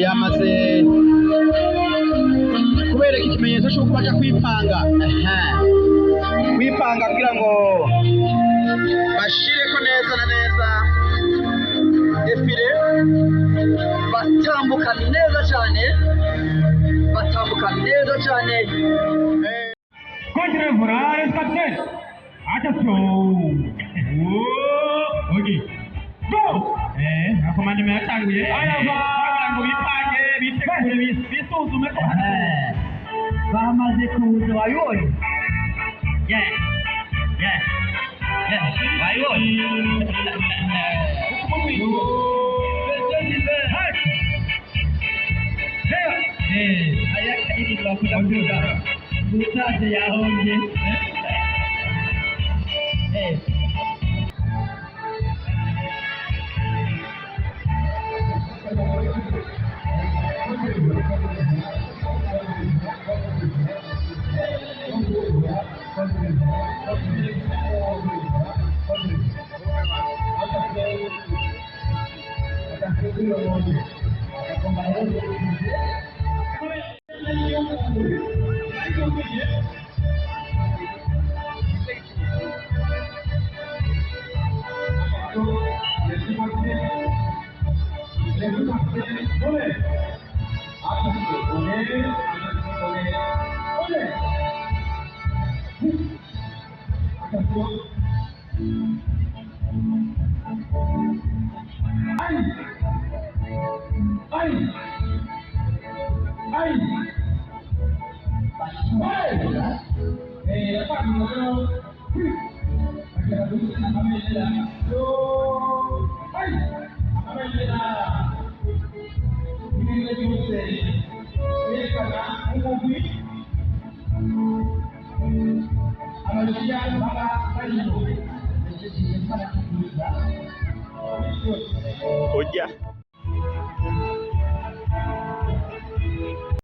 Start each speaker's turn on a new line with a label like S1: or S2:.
S1: yamaze kubereka ikimenyetso cy'uko baje kwipanga kwipanga kugira ngo bashireko neza na neza defile batambuka neza cyane
S2: Continue volar respected. Attention. Okay. Go. Akomande meyatanguye. Ngo bipange bitegure bisuzume ko
S1: bamaze kuza wabibonye.
S2: Wabibonye.
S1: Mutaje yahombye.
S2: Oja.